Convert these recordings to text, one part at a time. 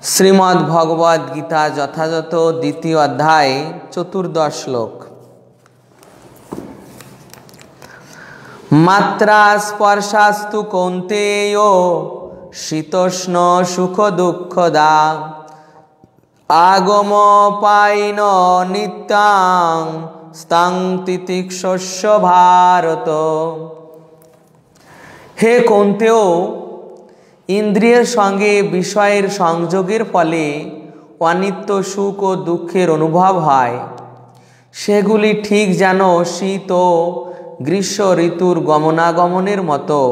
श्रीमद् भगवद गीता यथायथ द्वितीय अध्याय चतुर्दश श्लोक। मात्रा स्पर्शास्तु कौन्तेयो शीतोष्ण सुख दुःखदा आगम पायिन नित्यां स्तां तितिक्षस्य भारत। हे कौन्तेय, इंद्रियर संगे विषयेर संयोगेर फले अनित्य सुख और दुखेर अनुभव है। सेगुली ठीक जेन शीत और ग्रीष्म ऋतुर गमनागमनेर मतो।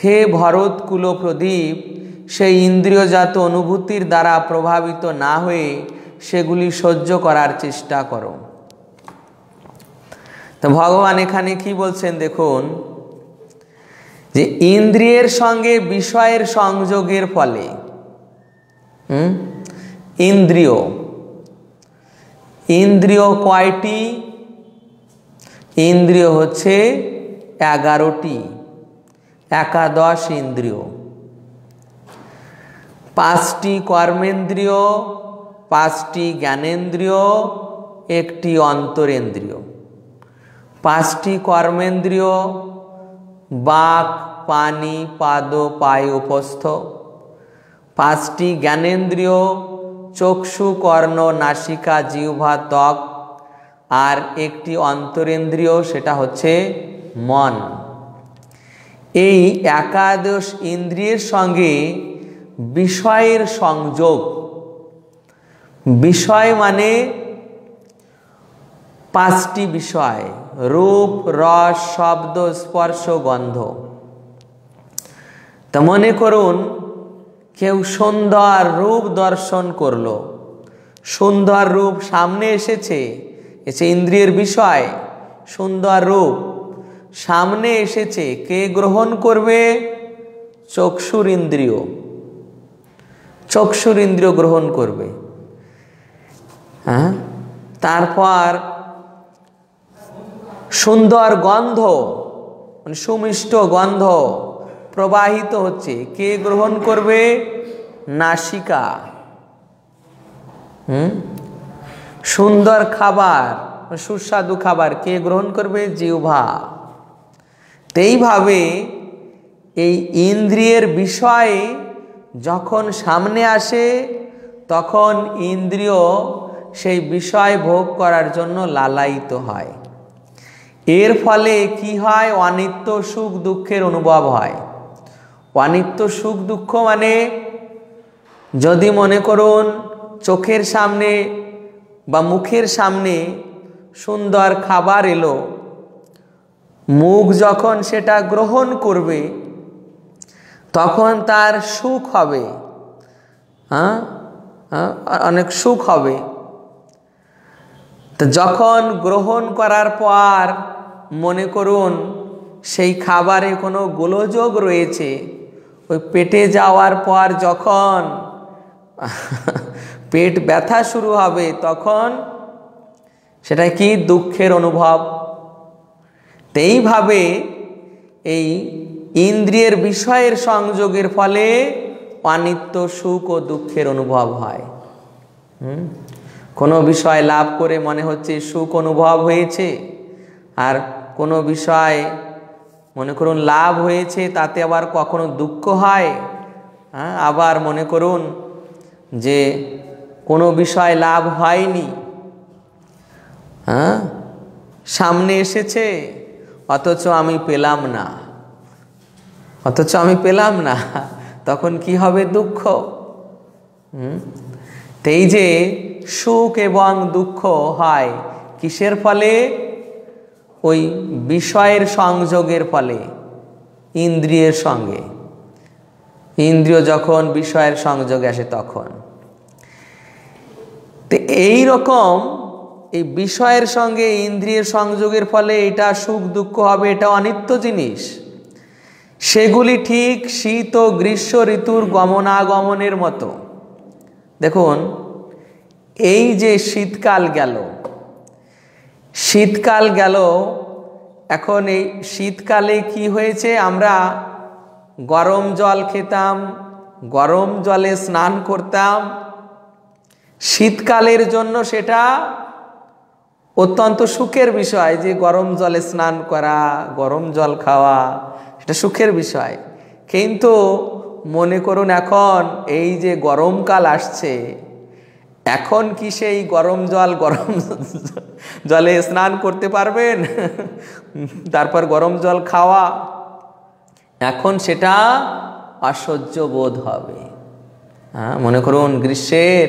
हे भरत कुल प्रदीप, से इंद्रियजात अनुभूतिर द्वारा प्रभावित ना हुए सेगुली सह्य करार चेष्टा करो। तो भगवान एखाने कि बोलছেন देखुन जे इंद्रियर संगे विषयेर संयोगेर फले इंद्रिय इंद्रिय कयटी? इंद्रिय होच्छे 11टी, एकादश इंद्रिय। 5टी कर्मेंद्रिय, 5टी ज्ञानेन्द्रिय, 1टी अंतरेन्द्रिय। 5टी कर्मेंद्रिय बाक पानी पाद पाय उपस्थ। 5टी ज्ञानेन्द्रिय चक्षु कर्ण नासिका जिह्वा त्वक और 1टी अंतरेन्द्रिय सेटा होच्छे मन। এই একাদশ इंद्रियर संगे विषयेर संयोग। विषय माने 5टी विषय रूप रस शब्द स्पर्श गंध। तो मने करुन केउ सुंदर रूप दर्शन करलो, सुंदर रूप सामने एसेছে, এসে इंद्रियर विषय सुंदर रूप सामने एसेছে, के ग्रहण करबे? चक्षुर इंद्रिय। चक्षुर इंद्रिय ग्रहण करबे। हाँ, तारपर सुंदर गंध सुमिष्ट गंध प्रवाहित होच्छे, के ग्रहण करबे? नासिका। सुंदर खाबार सुस्वादु खाबार के ग्रहण करबे? जिह्वा। तेई भावे এই इंद्रियर विषय যখন সামনে আসে তখন इंद्रिय সেই বিষয় ভোগ করার জন্য লালায়িত হয়। एर फले कि है? अनित्य सुख दुखेर अनुभव है। अनित्य सुख दुख माने यदि मने करुन चोखेर सामने बा मुखेर सामने सुंदर खाबार एलो, मुख जखन सेटा ग्रहण करबे तखन तार सुख हबे। अनेक सुख हबे। तो जखन ग्रहण करार पर मने करुन सेई खाबारे कोनो गोलযোগ रयेछे, ओई पेटे जाওয়ার पर जखन पेट व्यथा शुरू हबे तखन सेटा कि दुखेर अनुभव। तेई भावे এই इंद्रियर विषयेर संयोगेर फले अनित्य सुख और दुखेर अनुभव হয়। कोनो विषय लाभ करे मने होच्छे सुख अनुभव होयेछे, और कोनो विषय मने करुन लाभ होयेछे ताते आबार कखनो दुःख হয়। आबार मने करुन जे कोनो विषय लाभ हয়নি, सामने एसेছে অথচ আমি পেলাম না, অথচ আমি পেলাম না, তখন কি হবে? দুঃখ। এই যে सुख एवं दुख है किसेर फले? ओई विषयेर संयोगेर फले, इंद्रियर संगे। इंद्रिय जखन विषयेर संयोगे आसे तखन। तो एई रकम এই বিষয়ের संगे इंद्रियर संयोगेर फले एटा सुख दुःख हबे, एटा अनित्य जिनिस। सेगुली ठीक शीत और ग्रीष्म ऋतुर गमनागमनेर मतो। देखुन এই যে শীতকাল গেল, শীতকাল গেল, এখন এই শীতকালে কি হয়েছে? আমরা গরম জল খেতাম, গরম জলে স্নান করতাম, শীতকালের জন্য সেটা অত্যন্ত সুখের বিষয়, যে গরম জলে স্নান করা, গরম জল খাওয়া, এটা সুখের বিষয়। কিন্তু মনে করুন এখন এই যে গরমকাল আসছে, এখন কি সেই গরম জলে স্নান করতে পারবেন? তারপর গরম জল খাওয়া, এখন সেটা অসহ্য বোধ হবে। হ্যাঁ, মনে করুন গ্রীষ্মের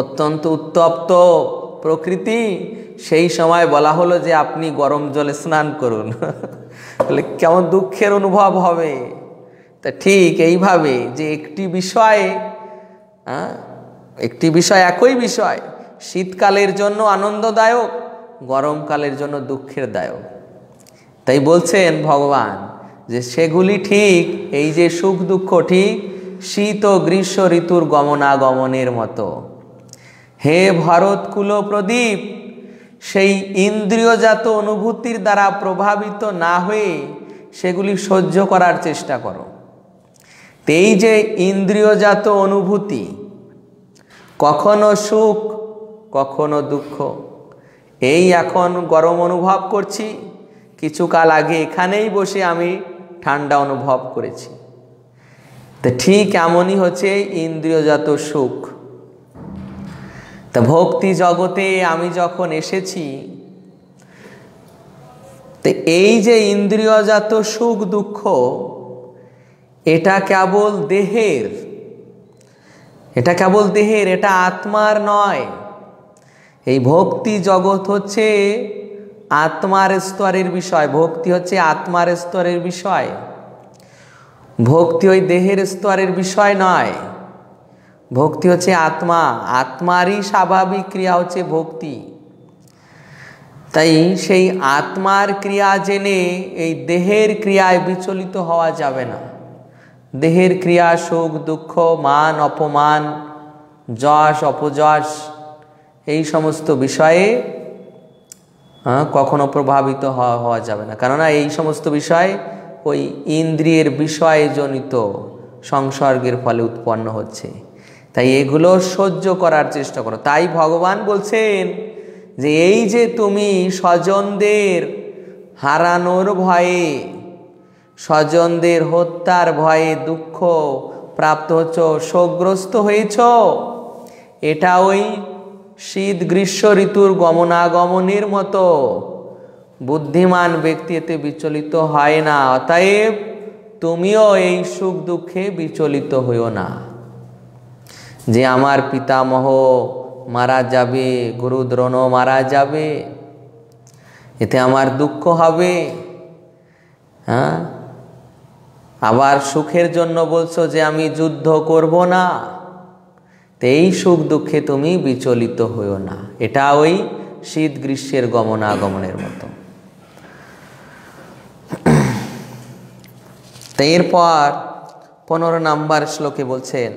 অত্যন্ত উত্তপ্ত প্রকৃতি, সেই সময় বলা হলো যে আপনি গরম জলে স্নান করুন, তাহলে কেমন দুঃখের অনুভব হবে। তা ঠিক এইভাবে যে একটি বিষয়, একই বিষয় শীতকালের জন্য আনন্দদায়ক, গরমকালের জন্য দুঃখের দায়ক। তাই বলছেন ভগবান যে সেগুলি ঠিক, এই যে সুখ দুঃখ ঠিক শীত ও গ্রীষ্ম ঋতুর গমনাগমনের মতো। হে ভরতকুল প্রদীপ, সেই ইন্দ্রিয়জাত অনুভূতির দ্বারা প্রভাবিত না হয়ে সেগুলি সহ্য করার চেষ্টা করো। এই যে ইন্দ্রিয়জাত অনুভূতি, কখনো সুখ কখনো দুঃখ, এই এখন গরম অনুভব করছি, কিছুকাল আগে এখানেই বসে আমি ঠান্ডা অনুভব করেছি। তো ঠিক এমনই হচ্ছে ইন্দ্রিয়জাত সুখ। তা ভক্তি জগতে আমি যখন এসেছি, তো এই যে ইন্দ্রিয়জাত সুখ দুঃখ, এটা কেবল দেহের, এটা আত্মার নয়। এই ভক্তি জগৎ হচ্ছে আত্মার স্তরের বিষয়, ভক্তি হচ্ছে আত্মার স্তরের বিষয়, ভক্তি ওই দেহের স্তরের বিষয় নয়। ভক্তি হচ্ছে আত্মা, আত্মারই স্বাভাবিক ক্রিয়া হচ্ছে ভক্তি। তাই সেই আত্মার ক্রিয়া জেনে এই দেহের ক্রিয়ায় বিচলিত হওয়া যাবে না। দেহের ক্রিয়া সুখ দুঃখ, মান অপমান, যশ অপযশ, এই সমস্ত বিষয়ে কখনো প্রভাবিত হওয়া যাবে না। কেননা এই সমস্ত বিষয় ওই ইন্দ্রিয়ের বিষয়জনিত সংসর্গের ফলে উৎপন্ন হচ্ছে। তাই এগুলো সহ্য করার চেষ্টা করো। তাই ভগবান বলছেন যে এই যে তুমি স্বজনদের হারানোর ভয়ে, স্বজনদের হত্যার ভয়ে দুঃখ প্রাপ্ত হচ্ছ, শোকগ্রস্ত হয়েছ, এটা ওই শীত গ্রীষ্ম ঋতুর গমনাগমনের মতো। বুদ্ধিমান ব্যক্তি এতে বিচলিত হয় না। অতএব তুমিও এই সুখ দুঃখে বিচলিত হইও না যে আমার পিতামহ মারা যাবে, গুরু দ্রোণ মারা যাবে, এতে আমার দুঃখ হবে। হ্যাঁ, আবার সুখের জন্য বলছো যে আমি যুদ্ধ করব না, তো এই সুখ দুঃখে তুমি বিচলিত হইও না। এটা ওই শীত গ্রীষ্মের গমনাগমনের মতো। তো এরপর 15 নম্বর শ্লোকে বলছেন,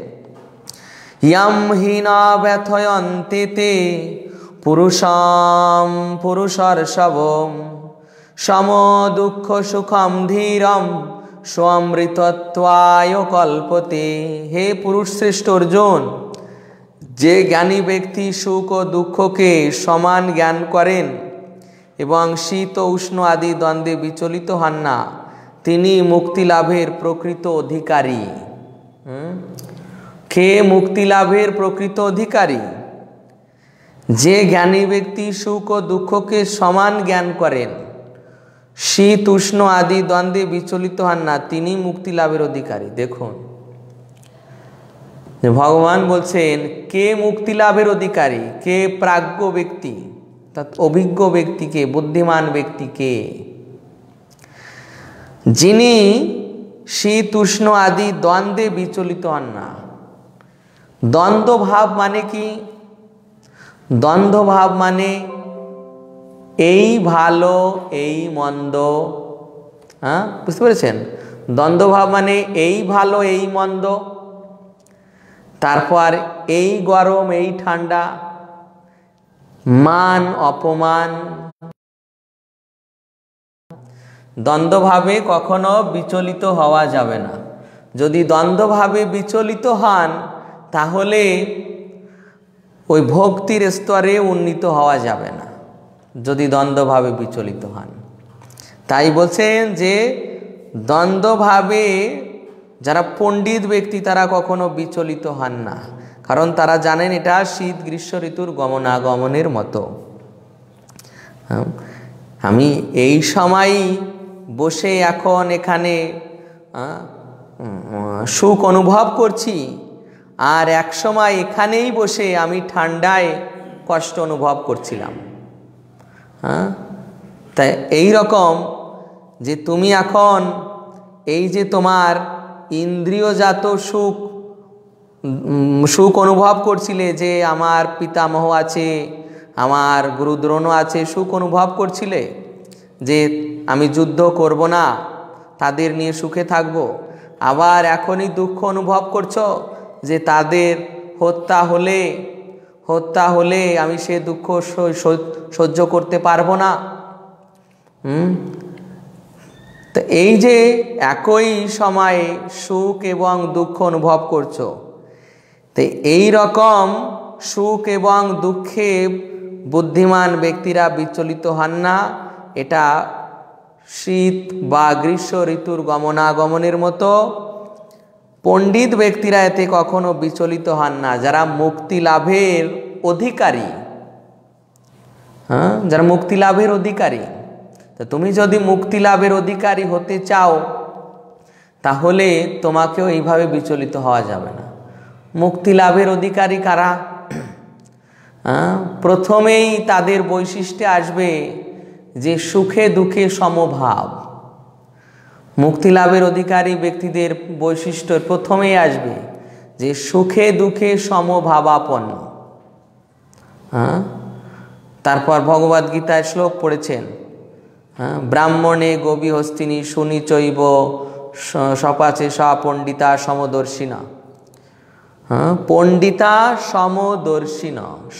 ইয়ম হীনা ব্যথয়ন্তে তে পুরুষম পুরুষর্ষভম সম দুঃখ সুখম ধীরম স্বমৃতত্বায় কল্পতে। হে পুরুষ শ্রেষ্ঠ অর্জুন, যে জ্ঞানী ব্যক্তি সুখ ও দুঃখকে সমান জ্ঞান করেন এবং শীত ও উষ্ণ আদি দ্বন্দ্বে বিচলিত হন না, তিনি মুক্তি লাভের প্রকৃত অধিকারী। কে মুক্তি লাভের প্রকৃত অধিকারী? যে জ্ঞানী ব্যক্তি সুখ ও দুঃখকে সমান জ্ঞান করেন, শীত উষ্ণ আদি দ্বন্দ্বে বিচলিত হন না, তিনি মুক্তি লাভের অধিকারী। দেখুন ভগবান বলছেন কে মুক্তি লাভের অধিকারী, কে প্রাজ্ঞ ব্যক্তি, অভিজ্ঞ ব্যক্তিকে, বুদ্ধিমান ব্যক্তিকে, যিনি শীত উষ্ণ আদি দ্বন্দ্বে বিচলিত হন না। দ্বন্দ্ব ভাব মানে কি? দ্বন্দ্ব ভাব মানে এই ভালো এই মন্দ। হ্যাঁ, বুঝতে পেরেছেন? দ্বন্দ্ব ভাব মানে এই ভালো এই মন্দ, তারপর এই গরম এই ঠান্ডা, মান অপমান। দ্বন্দ্বভাবে কখনো বিচলিত হওয়া যাবে না। যদি দ্বন্দ্বভাবে বিচলিত হন তাহলে ওই ভক্তির স্তরে উন্নীত হওয়া যাবে না, যদি দ্বন্দ্বভাবে বিচলিত হন। তাই বলছেন যে দ্বন্দ্বভাবে যারা পণ্ডিত ব্যক্তি তারা কখনো বিচলিত হন না, কারণ তারা জানেন এটা শীত গ্রীষ্ম ঋতুর গমনাগমনের মতো। আমি এই সময়ই বসে এখন এখানে সুখ অনুভব করছি, আর এক সময় এখানেই বসে আমি ঠান্ডায় কষ্ট অনুভব করছিলাম। তাই এই রকম যে তুমি এখন এই যে তোমার ইন্দ্রিয়জাত সুখ অনুভব করছিলে, যে আমার পিতামহ আছে, আমার গুরুদ্রোণও আছে, সুখ অনুভব করছিলে যে আমি যুদ্ধ করব না, তাদের নিয়ে সুখে থাকব। আবার এখনই দুঃখ অনুভব করছো যে তাদের হত্যা হলে আমি সে দুঃখ সহ্য করতে পারবো না। তো এই যে একই সময়ে সুখ এবং দুঃখ অনুভব করছো, তো এই রকম সুখ এবং দুঃখে বুদ্ধিমান ব্যক্তিরা বিচলিত হন না। এটা শীত বা গ্রীষ্ম ঋতুর গমনাগমনের মতো। পণ্ডিত ব্যক্তিরা এতে কখনো বিচলিত হন না, যারা মুক্তি লাভের অধিকারী। যারা মুক্তি লাভের অধিকারী, তো তুমি যদি মুক্তি লাভের অধিকারী হতে চাও তাহলে তোমাকেও এইভাবে বিচলিত হওয়া যাবে না। মুক্তি লাভের অধিকারী কারা? প্রথমেই তাদের বৈশিষ্ট্যে আসবে যে সুখে দুঃখে সমভাব। মুক্তি লাভের অধিকারী ব্যক্তিদের বৈশিষ্ট্য প্রথমেই আসবে যে সুখে দুঃখে সমভাবাপন্ন। তারপর ভগবদ্গীতায় শ্লোক পড়েছেন, ব্রাহ্মণে গোবী হস্তিনী শুনি চৈব সপাচে স পণ্ডিতা সমদর্শিনা। পণ্ডিতা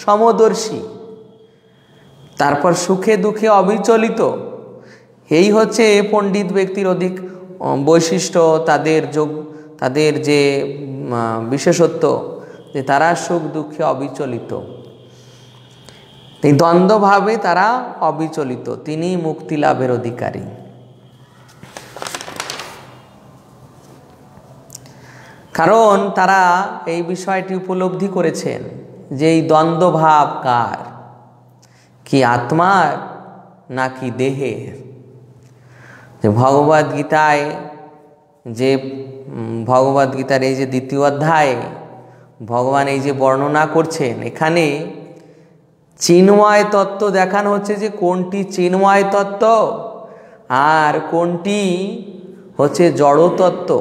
সমদর্শী। তারপর সুখে দুঃখে অবিচলিত। এই হচ্ছে পণ্ডিত ব্যক্তির অধিক বৈশিষ্ট্য, তাদের যে বিশেষত্ব, যে তারা সুখ দুঃখে অবিচলিত। এই দ্বন্দ্বভাবে তারা অবিচলিত, তিনি মুক্তি লাভের অধিকারী। কারণ তারা এই বিষয়টি উপলব্ধি করেছেন যে এই দ্বন্দ্বভাব কার, কি আত্মার নাকি দেহের। যে ভগবদ্গীতার এই যে দ্বিতীয় অধ্যায় ভগবান এই যে বর্ণনা করছেন, এখানে চিন্ময় তত্ত্ব দেখানো হচ্ছে যে কোনটি চিন্ময় তত্ত্ব আর কোনটি হচ্ছে জড়তত্ত্ব।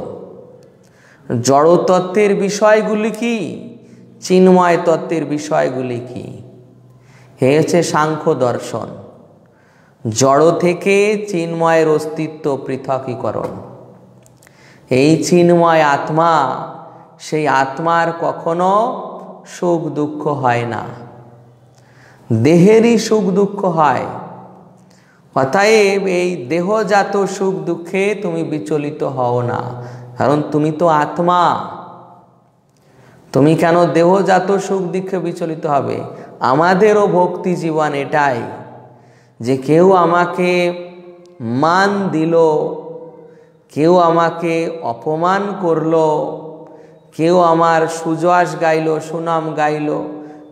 জড়তত্ত্বের বিষয়গুলি কি, চিন্ময় তত্ত্বের বিষয়গুলি কি। এ হচ্ছে সাংখ্য দর্শন। জড় থেকে চিন্ময়ের অস্তিত্ব পৃথকীকরণ। এই চিন্ময় আত্মা, সেই আত্মার কখনো সুখ দুঃখ হয় না, দেহেরই সুখ দুঃখ হয়। অতএব এই দেহজাত সুখ দুঃখে তুমি বিচলিত হও না, কারণ তুমি তো আত্মা। তুমি কেন দেহজাত সুখ দুঃখে বিচলিত হবে? আমাদেরও ভক্তি জীবন এটাই যে কেউ আমাকে মান দিল, কেউ আমাকে অপমান করলো, কেউ আমার সুযশ গাইল, সুনাম গাইল,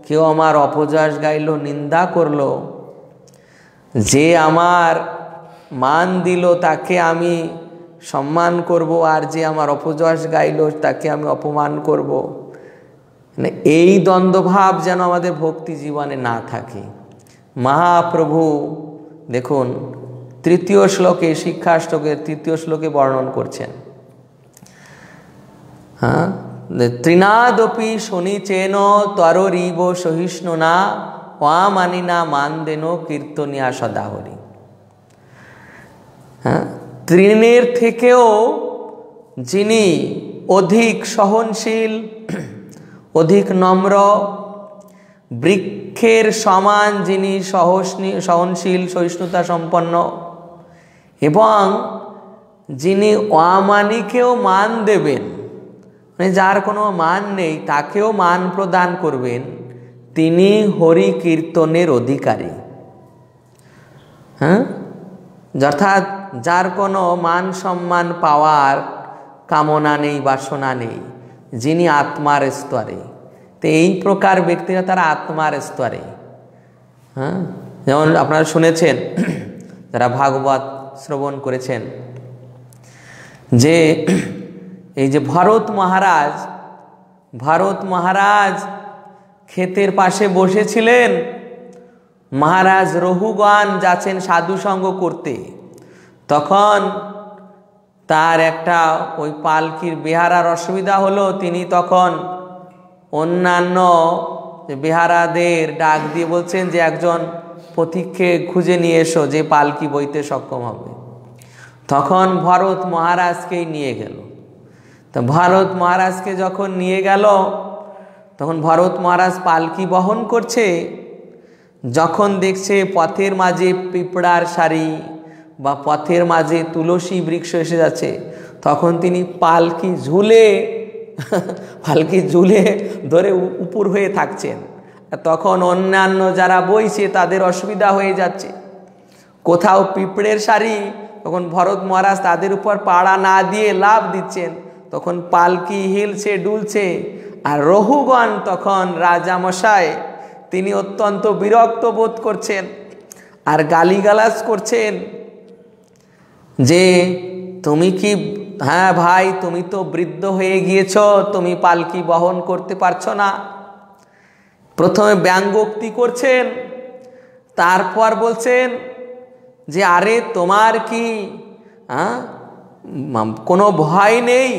কেউ আমার অপযশ গাইল, নিন্দা করলো। যে আমার মান দিল তাকে আমি সম্মান করব, আর যে আমার অপযশ গাইল তাকে আমি অপমান করব। মানে এই দ্বন্দ্বভাব যেন আমাদের ভক্তি জীবনে না থাকে। মহাপ্রভু দেখুন তৃতীয় শ্লোকে, শিক্ষাষ্টকের তৃতীয় শ্লোকে বর্ণন করছেন, তৃণাদপি শনিচেন তররিব সহিষ্ণুনা ওয়ামানিনা মানদেন কীর্তনিয়া সদাহরি। তৃণের থেকেও যিনি অধিক সহনশীল, অধিক নম্র, বৃক্ষের সমান যিনি সহনশীল সহিষ্ণুতা সম্পন্ন, এবং যিনি অমানিকেও মান দেবেন, মানে যার কোনো মান নেই তাকেও মান প্রদান করবেন, তিনি হরি কীর্তনের অধিকারী। হ্যাঁ, অর্থাৎ যার কোনো মান সম্মান পাওয়ার কামনা নেই, বাসনা নেই, যিনি আত্মার স্তরে, তো এই প্রকার ব্যক্তিরা তারা আত্মার স্তরে। হ্যাঁ, যেমন আপনারা শুনেছেন, যারা ভাগবত শ্রবণ করেছেন, যে এই যে ভরত মহারাজ ক্ষেতের পাশে বসেছিলেন, মহারাজ রঘুগণ যাচ্ছেন সাধু সঙ্গ করতে, তখন তার একটা ওই পালকির বেহারার অসুবিধা হলো, তিনি তখন অন্যান্য বেহারাদের ডাক দিয়ে বলছেন যে একজন পথিককে খুঁজে নিয়ে এসো যে পালকি বইতে সক্ষম হবে। তখন ভরত মহারাজকেই নিয়ে গেল। তো ভরত মহারাজকে যখন নিয়ে গেল, তখন ভরত মহারাজ পালকি বহন করছে, যখন দেখছে পথের মাঝে পিঁপড়ার সারি বা পথের মাঝে তুলসী বৃক্ষ এসে যাচ্ছে, তখন তিনি পালকি ঝুলে ধরে উপর হয়ে থাকছেন। তখন অন্যান্য যারা বইছে তাদের অসুবিধা হয়ে যাচ্ছে, কোথাও পিঁপড়ের সারি, তখন ভরত মহারাজ তাদের উপর পাড়া না দিয়ে লাফ দিচ্ছেন, তখন পালকি হিলছে ডুলছে। আর রঘুগণ তখন রাজামশাই তিনি অত্যন্ত বিরক্ত বোধ করছেন আর গালিগালাজ করছেন যে তুমি কি, হ্যাঁ ভাই, তুমি তো বৃদ্ধ হয়ে গিয়েছ, তুমি পালকি বহন করতে পারছো না। প্রথমে ব্যঙ্গোক্তি করছেন, তারপর বলছেন যে আরে তোমার কি কোনো ভয় নেই?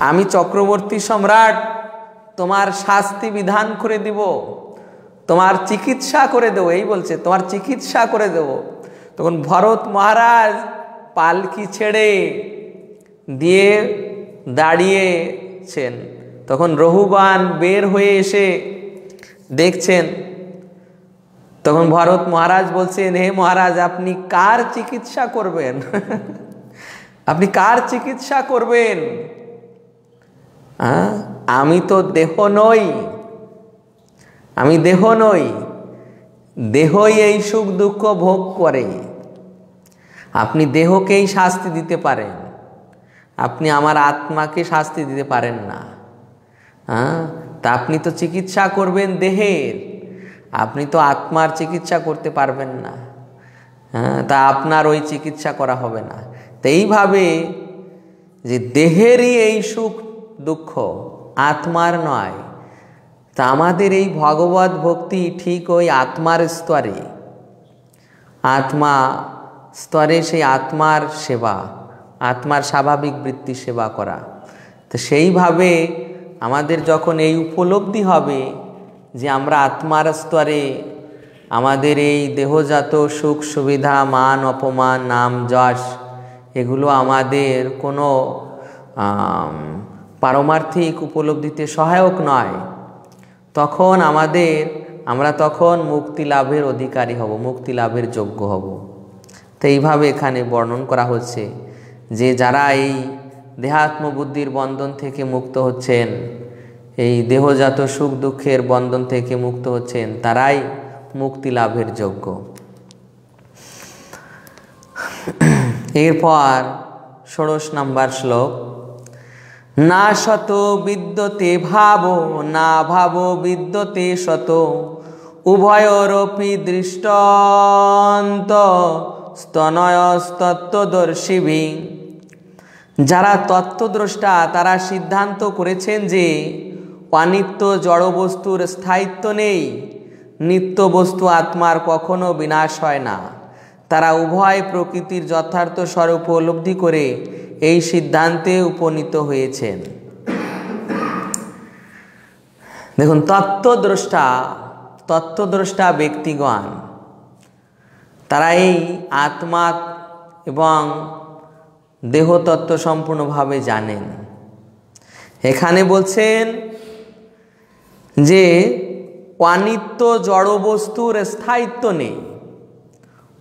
আমি চক্রবর্তী সম্রাট, তোমার শাস্তি বিধান করে দিব, তোমার চিকিৎসা করে দেবো, এই বলছে তোমার চিকিৎসা করে দেব। তখন ভরত মহারাজ পালকি ছেড়ে দিয়ে দাঁড়িয়েছেন, তখন রঘুগণ বের হয়ে এসে দেখছেন। তখন ভরত মহারাজ বলছেন, হে মহারাজ, আপনি কার চিকিৎসা করবেন? আপনি কার চিকিৎসা করবেন? আমি তো দেহ নই, আমি দেহ নই, দেহই এই সুখ দুঃখ ভোগ করে। আপনি দেহকেই শাস্তি দিতে পারেন, আপনি আমার আত্মাকে শাস্তি দিতে পারেন না। তা আপনি তো চিকিৎসা করবেন দেহের, আপনি তো আত্মার চিকিৎসা করতে পারবেন না। তা আপনার ওই চিকিৎসা করা হবে না। তো এইভাবে যে দেহেরই এই সুখ দুঃখ, আত্মার নয়, তা আমাদের এই ভগবত ভক্তি ঠিক ওই আত্মার স্তরে, আত্মা স্তরে সেই আত্মার সেবা, আত্মার স্বাভাবিক বৃত্তি সেবা করা। তো সেইভাবে আমাদের যখন এই উপলব্ধি হবে যে আমরা আত্মার স্তরে আমাদের এই দেহজাত সুখ সুবিধা, মান অপমান, নাম যশ, এগুলো আমাদের কোনো পারমার্থিক উপলব্ধিতে সহায়ক নয়, তখন আমরা তখন মুক্তি লাভের অধিকারী হব, মুক্তি লাভের যোগ্য হব। তো এইভাবে এখানে বর্ণন করা হচ্ছে যে যারা এই দেহাত্মবুদ্ধির বন্ধন থেকে মুক্ত হচ্ছেন, এই দেহজাত সুখ দুঃখের বন্ধন থেকে মুক্ত হচ্ছেন, তারাই মুক্তি লাভের যোগ্য। এরপর 16 নম্বর শ্লোক, না শত বিদ্যতে ভাব, না ভাব বিদ্যতে শত, উভয়োরপি দৃষ্টান্ত স্তনয়স্তত্ত্বদর্শিভি। যারা তত্ত্বদ্রষ্টা তারা সিদ্ধান্ত করেছেন যে অনিত্য জড়বস্তুর স্থায়িত্ব নেই, নিত্য বস্তু আত্মার কখনো বিনাশ হয় না। তারা উভয় প্রকৃতির যথার্থ স্বরূপ উপলব্ধি করে এই সিদ্ধান্তে উপনীত হয়েছেন। দেখুন, তত্ত্বদ্রষ্টা ব্যক্তিগণ তারা এই আত্মা এবং দেহতত্ত্ব সম্পূর্ণভাবে জানেন। এখানে বলছেন যে অনিত্য জড়বস্তুর স্থায়িত্ব নেই।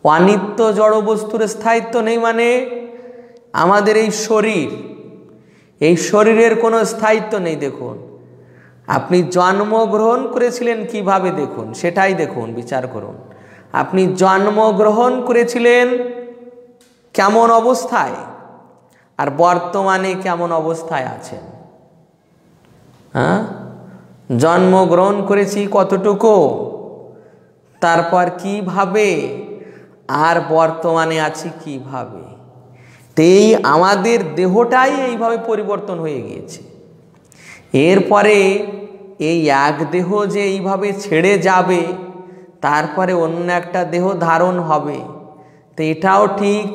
অনিত্য জড়বস্তুর স্থায়িত্ব নেই মানে আমাদের এই শরীরের কোনো স্থায়িত্ব নেই। দেখুন, আপনি জন্মগ্রহণ করেছিলেন কিভাবে, দেখুন, সেটাই দেখুন, বিচার করুন। আপনি জন্মগ্রহণ করেছিলেন কেমন অবস্থায়, আর বর্তমানে কেমন অবস্থায় আছেন। হ্যাঁ, জন্মগ্রহণ করেছি কতটুকু, তারপর কিভাবে, আর বর্তমানে আছি কিভাবে। এই আমাদের দেহটাই এইভাবে পরিবর্তন হয়ে গিয়েছে। এরপরে এই এক দেহ যে এইভাবে ছেড়ে যাবে, তারপরে অন্য একটা দেহ ধারণ হবে। তো এটাও ঠিক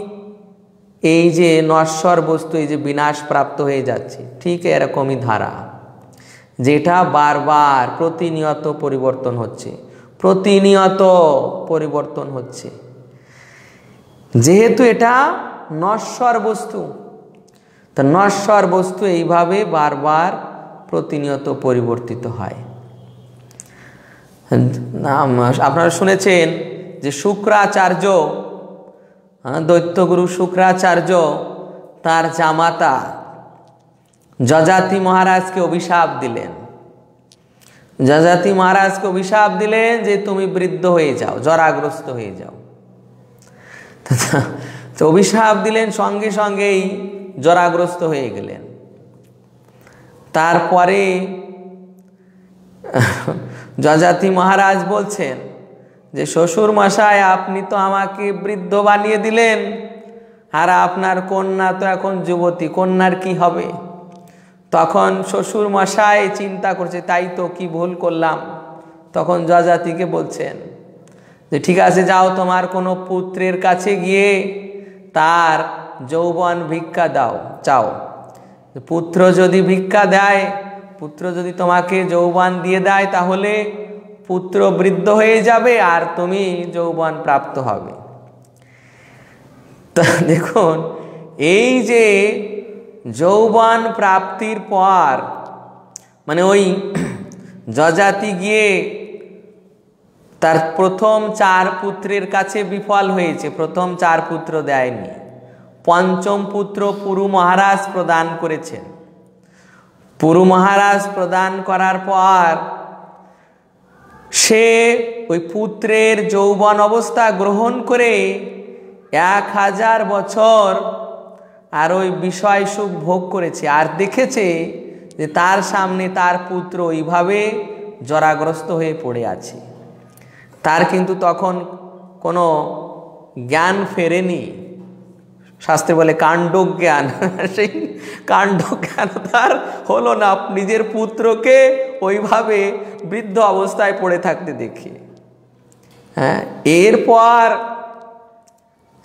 এই যে নশ্বর বস্তু, এই যে বিনাশ প্রাপ্ত হয়ে যাচ্ছে, ঠিক এরকমই ধারা, যেটা বারবার প্রতিনিয়ত পরিবর্তন হচ্ছে, প্রতিনিয়ত পরিবর্তন হচ্ছে। যেহেতু এটা নশ্বর বস্তু, তো নশ্বর বস্তু এইভাবে বারবার প্রতিনিয়ত পরিবর্তিত হয়। আপনারা শুনেছেন যে শুক্রাচার্য, দৈত্যগুরু শুক্রাচার্য তার জামাতা যযাতি মহারাজকে অভিশাপ দিলেন। যযাতি মহারাজকে অভিশাপ দিলেন যে তুমি বৃদ্ধ হয়ে যাও, জরাগ্রস্ত হয়ে যাও। তো অভিশাপ দিলেন, সঙ্গে সঙ্গেই জরাগ্রস্ত হয়ে গেলেন। তারপরে যযাতি মহারাজ বলছেন যে শ্বশুর মশাই, আপনি তো আমাকে বৃদ্ধ বানিয়ে দিলেন, আর আপনার কন্যা তো এখন যুবতী, কন্যার কি হবে? তখন শ্বশুর মশাই চিন্তা করছে, তাই তো, কি ভুল করলাম। তখন যযাতিকে বলছেন যে ঠিক আছে, যাও, তোমার কোনো পুত্রের কাছে গিয়ে তার যৌবন ভিক্ষা চাও। পুত্র যদি ভিক্ষা দেয়, পুত্র যদি তোমাকে যৌবন দিয়ে দেয়, তাহলে পুত্র বৃদ্ধ হয়ে যাবে আর তুমি যৌবন প্রাপ্ত হবে। তা দেখুন, এই যে যৌবন প্রাপ্তির পর, মানে ওই যযাতি গিয়ে তার প্রথম 4 পুত্রের কাছে বিফল হয়েছে, প্রথম 4 পুত্র দেয়নি, পঞ্চম পুত্র পুরু মহারাজ প্রদান করেছেন। পুরু মহারাজ প্রদান করার পর সে ওই পুত্রের যৌবন অবস্থা গ্রহণ করে 1000 বছর আর ওই বিষয় সুখ ভোগ করেছে, আর দেখেছে যে তার সামনে তার পুত্র ওইভাবে জরাগ্রস্ত হয়ে পড়ে আছে। তার কিন্তু তখন কোনো জ্ঞান ফেরেনি, শাস্ত্রে বলে কাণ্ডজ্ঞান, সেই কাণ্ডজ্ঞান তার হলো না, নিজের পুত্রকে ওইভাবে বৃদ্ধ অবস্থায় পড়ে থাকতে দেখে। হ্যাঁ, এরপর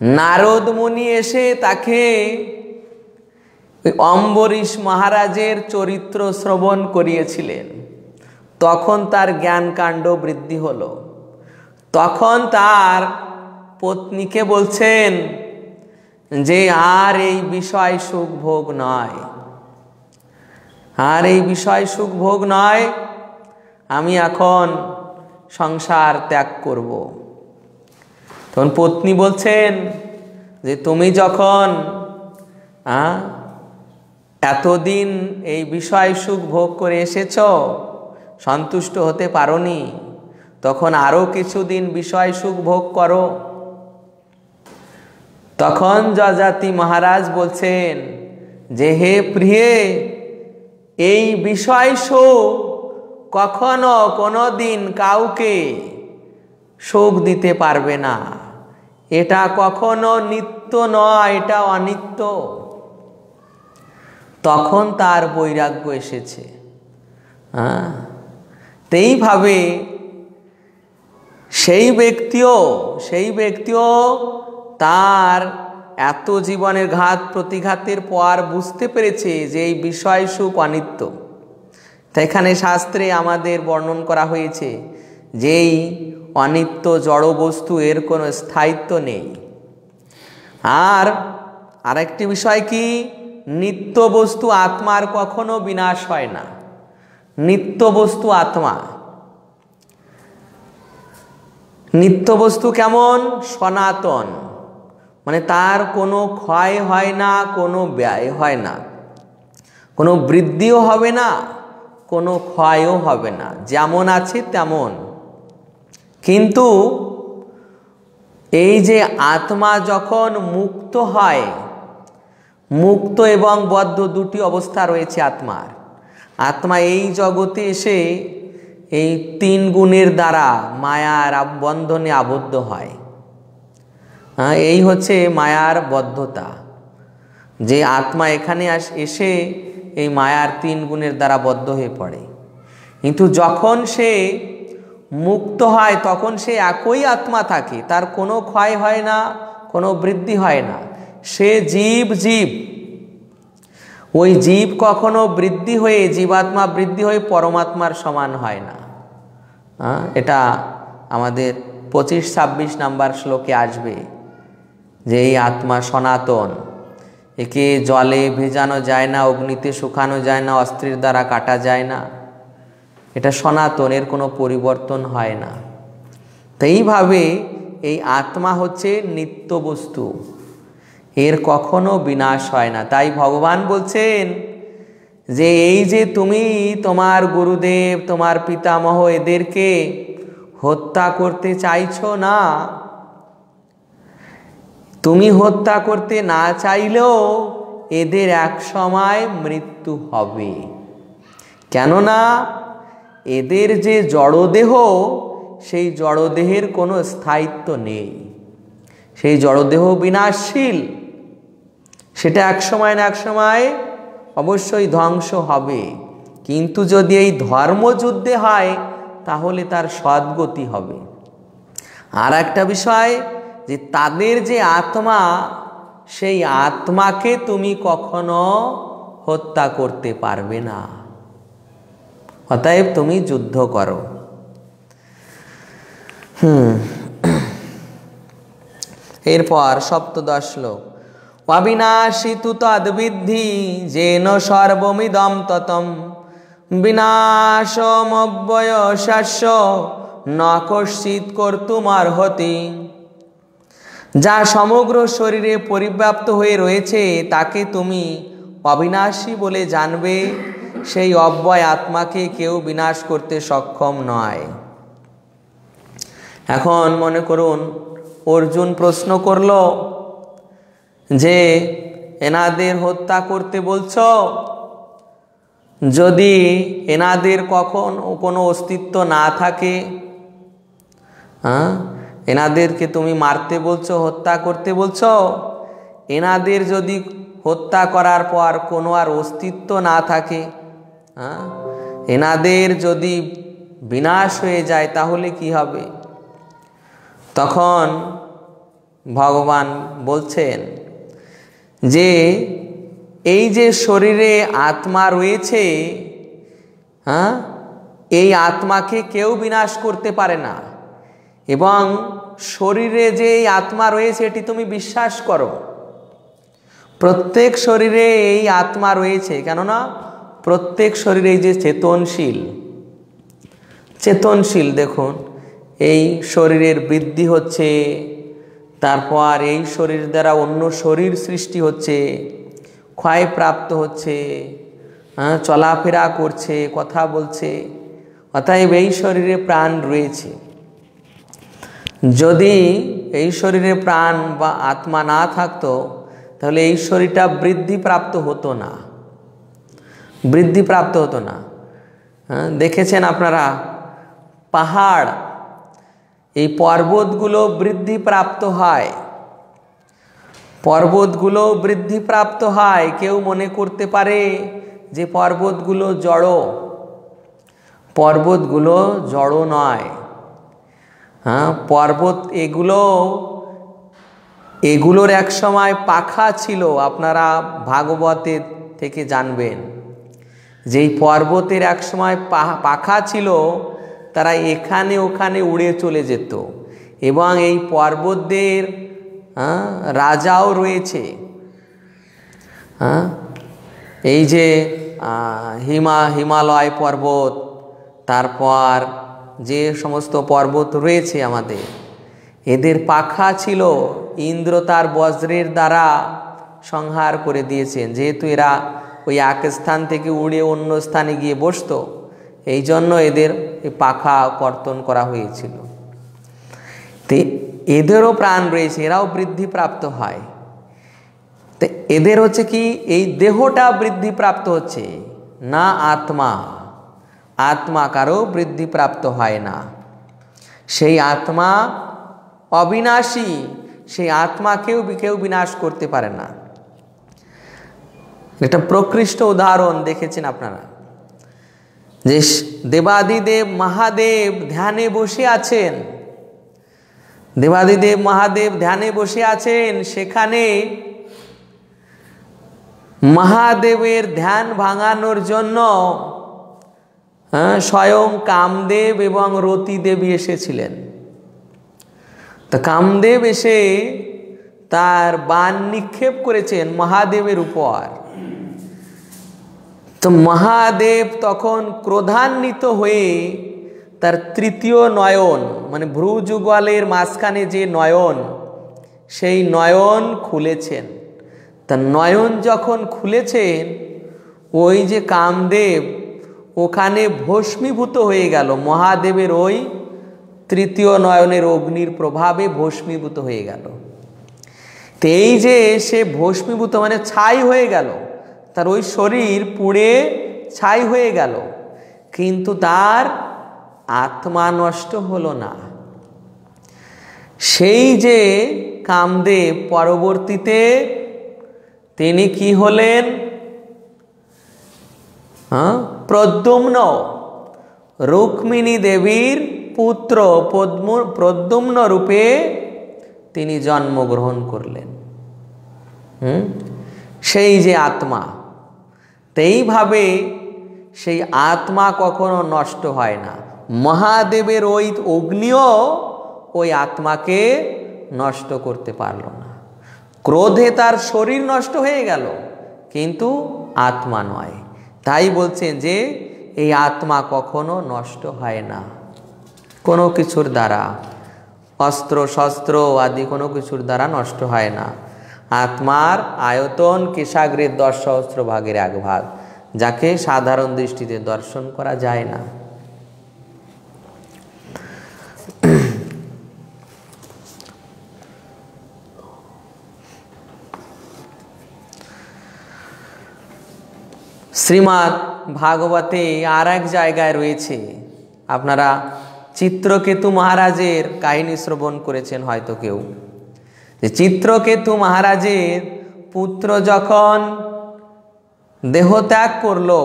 নারদ মুনি এসে তাকে অম্বরীশ মহারাজের চরিত্র শ্রবণ করিয়েছিলেন। তখন তার জ্ঞান কাণ্ড বৃদ্ধি হলো। তখন তার পত্নীকে বলছেন যে আর এই বিষয় সুখ ভোগ নয়, আর এই বিষয় সুখ ভোগ নয়, আমি এখন সংসার ত্যাগ করব। তখন পত্নী বলছেন যে তুমি যখন এতদিন এই বিষয় সুখ ভোগ করে এসেছ, সন্তুষ্ট হতে পারোনি, তখন আরো কিছুদিন বিষয় সুখ ভোগ করো। তখন যযাতি মহারাজ বলছেন যে হে প্রিয়ে, এই বিষয় সুখ কখনো কোনো দিন কাউকে সুখ দিতে পারবে না, এটা কখনো নিত্য নয়, এটা অনিত্য। তখন তার বৈরাগ্য এসেছে। এইভাবে সেই ব্যক্তিও তার এত জীবনের ঘাত প্রতিঘাতের পর বুঝতে পেরেছে যে এই বিষয় সুখ অনিত্য। তাই এখানে শাস্ত্রে আমাদের বর্ণন করা হয়েছে যে এই অনিত্য জড় বস্তু, এর কোনো স্থায়িত্ব নেই। আর আরেকটি বিষয় কি, নিত্য বস্তু আত্মার কখনো বিনাশ হয় না। নিত্য বস্তু আত্মা, নিত্য বস্তু কেমন? সনাতন, মানে তার কোনো ক্ষয় হয় না, কোনো ব্যয় হয় না, কোনো বৃদ্ধিও হবে না, কোনো ক্ষয়ও হবে না, যেমন আছে তেমন। কিন্তু এই যে আত্মা যখন মুক্ত হয়, মুক্ত এবং বদ্ধ দুটি অবস্থা রয়েছে আত্মার। আত্মা এই জগতে এসে এই তিন গুণের দ্বারা মায়ার বন্ধনে আবদ্ধ হয়। এই হচ্ছে মায়ার বদ্ধতা, যে আত্মা এখানে এসে এই মায়ার তিন গুণের দ্বারা বদ্ধ হয়ে পড়ে। কিন্তু যখন সে মুক্ত হয় তখন সে একই আত্মা থাকে, তার কোনো ক্ষয় হয় না, কোনো বৃদ্ধি হয় না। সে জীব, ওই জীব কখনো বৃদ্ধি হয়ে, জীবাত্মা বৃদ্ধি হয়ে পরমাত্মার সমান হয় না। এটা আমাদের 25-26 নাম্বার শ্লোকে আসবে যে এই আত্মা সনাতন, একে জলে ভেজানো যায় না, অগ্নিতে শুকানো যায় না, অস্ত্রের দ্বারা কাটা যায় না। এটা সনাতন, এর কোনো পরিবর্তন হয় না। তো এইভাবে এই আত্মা হচ্ছে নিত্য বস্তু, এর কখনো বিনাশ হয় না। তাই ভগবান বলছেন যে এই যে তুমি তোমার গুরুদেব, তোমার পিতামহ এদেরকে হত্যা করতে চাইছো না, তুমি হত্যা করতে না চাইলেও এদের এক সময় মৃত্যু হবে। কেননা এদের যে জড়দেহ, সেই জড়দেহের কোনো স্থায়িত্ব নেই, সেই জড়দেহ বিনাশশীল, সেটা এক সময় না এক সময় অবশ্যই ধ্বংস হবে। কিন্তু যদি এই ধর্মযুদ্ধে হয় তাহলে তার সদ্গতি হবে। আর একটা বিষয়, যে তাদের যে আত্মা, সেই আত্মাকে তুমি কখনো হত্যা করতে পারবে না। অতএব তুমি যুদ্ধ করো। এরপর ৭ম শ্লোক, অবিনাশী তু তদ্বিদ্ধি যেন সর্বমিদম ততম বিনাশমব্যয়স্য ন কশ্চিৎ কর্তুমর্হতি। যা সমগ্র শরীরে পরিব্যাপ্ত হয়ে রয়েছে তাকে তুমি অবিনাশী বলে জানবে, সেই অব্যয় আত্মাকে কেউ বিনাশ করতে সক্ষম নয়। এখন মনে করুন অর্জুন প্রশ্ন করল যে এনাদের হত্যা করতে বলছো, যদি এনাদের কখন কোনো অস্তিত্ব না থাকে, এনাদেরকে তুমি মারতে বলছো, হত্যা করতে বলছো, এনাদের যদি হত্যা করার পর কোনো আর অস্তিত্ব না থাকে, এনাদের যদি বিনাশ হয়ে যায় তাহলে কি হবে? তখন ভগবান বলছেন যে এই যে শরীরে আত্মা রয়েছে, এই আত্মাকে কেউ বিনাশ করতে পারে না। এবং শরীরে যে এই আত্মা রয়েছে এটি তুমি বিশ্বাস করো, প্রত্যেক শরীরে এই আত্মা রয়েছে। কেননা প্রত্যেক শরীরে এই যে চেতনশীল দেখুন, এই শরীরের বৃদ্ধি হচ্ছে, তারপর এই শরীর দ্বারা অন্য শরীর সৃষ্টি হচ্ছে, ক্ষয়প্রাপ্ত হচ্ছে, চলাফেরা করছে, কথা বলছে। অতএব এই শরীরে প্রাণ রয়েছে। যদি এই শরীরে প্রাণ বা আত্মা না থাকতো তাহলে এই শরীরটা বৃদ্ধিপ্রাপ্ত হতো না। দেখেছেন আপনারা পাহাড়, এই পর্বতগুলো বৃদ্ধিপ্রাপ্ত হয়। কেউ মনে করতে পারে যে পর্বতগুলো জড় নয়। পর্বত এগুলোর এক সময় পাখা ছিল। আপনারা ভাগবতের থেকে জানবেন যে এই পর্বতের এক সময় পাখা ছিল, তারা এখানে ওখানে উড়ে চলে যেত। এবং এই পর্বতদের রাজাও রয়েছে। এই যে হিমালয় পর্বত, তারপর যে সমস্ত পর্বত রয়েছে আমাদের, এদের পাখা ছিল, ইন্দ্র তার বজ্রের দ্বারা সংহার করে দিয়েছেন। যেহেতু এরা ওই এক স্থান থেকে উড়ে অন্য স্থানে গিয়ে বসতো, এই জন্য এদের পাখা কর্তন করা হয়েছিল। তো এদেরও প্রাণ রয়েছে, এরাও বৃদ্ধিপ্রাপ্ত হয়। তো এদের হচ্ছে কি, এই দেহটা বৃদ্ধিপ্রাপ্ত হচ্ছে না, আত্মা, আত্মা কারো বৃদ্ধিপ্রাপ্ত হয় না। সেই আত্মা অবিনাশী, সেই আত্মাকেও কেউ বিনাশ করতে পারে না। একটা প্রকৃষ্ট উদাহরণ দেখেছেন আপনারা, যে দেবাদিদেব মহাদেব ধ্যানে বসে আছেন, দেবাদিদেব মহাদেব ধ্যানে বসে আছেন, সেখানে মহাদেবের ধ্যান ভাঙানোর জন্য স্বয়ং কামদেব এবং রতিদেবী এসেছিলেন। তো কামদেব এসে তার বাণ নিক্ষেপ করেছেন মহাদেবের উপর। তো মহাদেব তখন ক্রোধান্বিত হয়ে তার তৃতীয় নয়ন, মানে ভ্রু যুগলের মাঝখানে যে নয়ন, সেই নয়ন খুলেছেন। তা নয়ন যখন খুলেছেন, ওই যে কামদেব ওখানে ভস্মীভূত হয়ে গেল, মহাদেবের ওই তৃতীয় নয়নের অগ্নির প্রভাবে ভস্মীভূত হয়ে গেল। তো এই যে সে ভস্মীভূত মানে ছাই হয়ে গেল, তার ওই শরীর পুড়ে ছাই হয়ে গেল, কিন্তু তার আত্মা নষ্ট হলো না। সেই যে কামদেব পরবর্তীতে তিনি কি হলেন, প্রদ্যুম্ন, রুক্মিণী দেবীর পুত্র প্রদ্যুম্ন রূপে তিনি জন্মগ্রহণ করলেন। সেই যে আত্মা, এইভাবে সেই আত্মা কখনো নষ্ট হয় না। মহাদেবের ওই অগ্নিও ওই আত্মাকে নষ্ট করতে পারল না। ক্রোধে তার শরীর নষ্ট হয়ে গেল, কিন্তু আত্মা নয়। তাই বলছেন যে এই আত্মা কখনো নষ্ট হয় না কোনো কিছুর দ্বারা, অস্ত্র শস্ত্র আদি কোনো কিছুর দ্বারা নষ্ট হয় না। আত্মার আয়তন কেশাগ্রের 10 সহস্র ভাগের 1 ভাগ, যাকে সাধারণ দৃষ্টিতে দর্শন করা যায় না। শ্রীমদ্ ভাগবতে আর এক জায়গায় রয়েছে, আপনারা চিত্রকেতু মহারাজের কাহিনী শ্রবণ করেছেন হয়তো কেউ, যে চিত্রকেতু মহারাজের পুত্র যখন দেহত্যাগ করলো,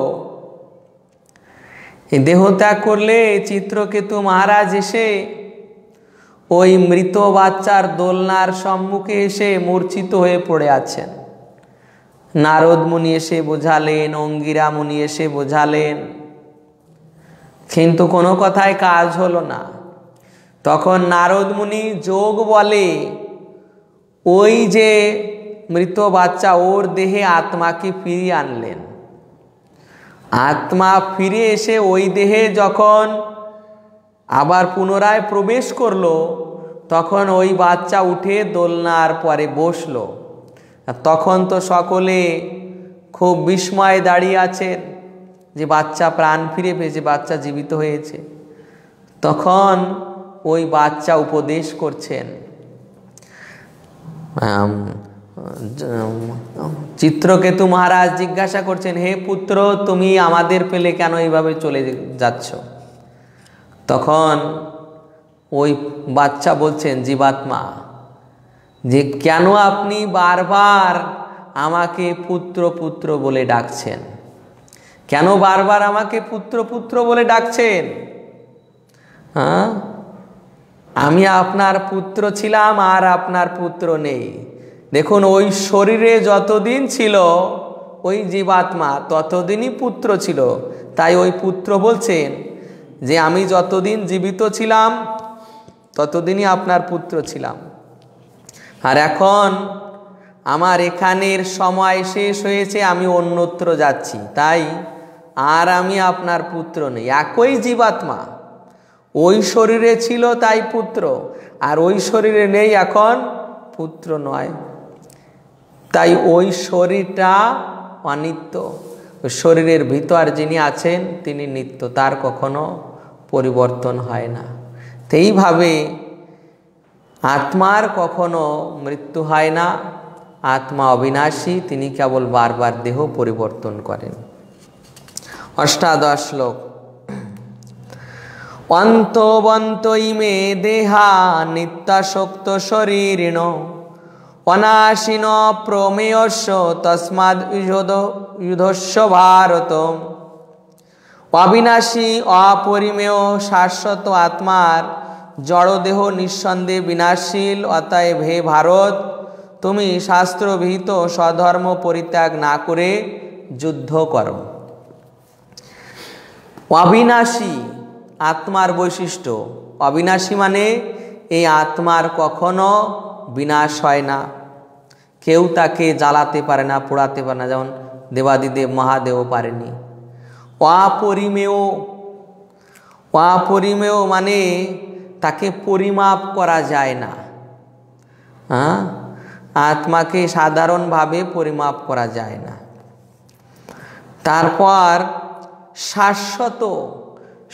এই দেহত্যাগ করলে চিত্রকেতু মহারাজ এসে ওই মৃত বাচ্চার দোলনার সম্মুখে এসে মূর্ছিত হয়ে পড়ে আছেন। নারদ মুনি এসে বোঝালেন, অঙ্গিরা মুনি এসে বোঝালেন, কিন্তু কোনো কথায় কাজ হলো না। তখন নারদ মুনি যোগ বলে ওই যে মৃত বাচ্চা, ওর দেহে আত্মাকে ফিরিয়ে আনলেন। আত্মা ফিরে এসে ওই দেহে যখন আবার পুনরায় প্রবেশ করলো, তখন ওই বাচ্চা উঠে দোলনার পরে বসলো। তখন তো সকলে খুব বিস্ময়ে দাঁড়িয়ে আছেন যে বাচ্চা প্রাণ ফিরে পেয়েছে, বাচ্চা জীবিত হয়েছে। তখন ওই বাচ্চা উপদেশ করছেন, চিত্রকেতু মহারাজ জিজ্ঞাসা করছেন, হে পুত্র, তুমি আমাদের ফেলে কেন এইভাবে চলে যাচ্ছ? তখন ওই বাচ্চা বলছেন, জীবাত্মা, যে কেন আপনি বারবার আমাকে পুত্র পুত্র বলে ডাকছেন? কেন বারবার আমাকে পুত্র পুত্র বলে ডাকছেন? আমি আপনার পুত্র ছিলাম, আর আপনার পুত্র নেই। দেখুন, ওই শরীরে যতদিন ছিল ওই জীবাত্মা ততদিনই পুত্র ছিল। তাই ওই পুত্র বলছেন যে আমি যতদিন জীবিত ছিলাম ততদিনই আপনার পুত্র ছিলাম, আর এখন আমার এখানের সময় শেষ হয়েছে, আমি অন্যত্র যাচ্ছি, তাই আর আমি আপনার পুত্র নেই। একই জীবাত্মা ওই শরীরে ছিল তাই পুত্র, আর ওই শরীরে নেই এখন পুত্র নয়। তাই ওই শরীরটা অনিত্য। ওই শরীরের ভিতর যিনি আছেন তিনি নিত্য, তার কখনো পরিবর্তন হয় না। তো এইভাবে আত্মার কখনো মৃত্যু হয় না, আত্মা অবিনাশী, তিনি কেবল বারবার দেহ পরিবর্তন করেন। অষ্টাদশ শ্লোক। অন্তবন্ত ইমে দেহা নিত্যাসক্ত শরীরিণ অনাশীন প্রমেয়স্য তস্মাদ যুধস্য ভারত। অবিনাশী অপরিমেয় শাশ্বত আত্মার জড়দেহ নিঃসন্দেহে বিনাশশীল, অতএব হে ভারত, তুমি শাস্ত্রবিহিত স্বধর্ম পরিত্যাগ না করে যুদ্ধ করো। অবিনাশী আত্মার বৈশিষ্ট্য। অবিনাশী মানে এই আত্মার কখনো বিনাশ হয় না, কেউ তাকে জ্বালাতে পারে না, পোড়াতে পারে না, যেমন দেবাদিদেব মহাদেব পারেনি। অপরিমেয়, অপরিমেয় মানে তাকে পরিমাপ করা যায় না। হ্যাঁ, আত্মাকে সাধারণভাবে পরিমাপ করা যায় না। তারপর শাশ্বত,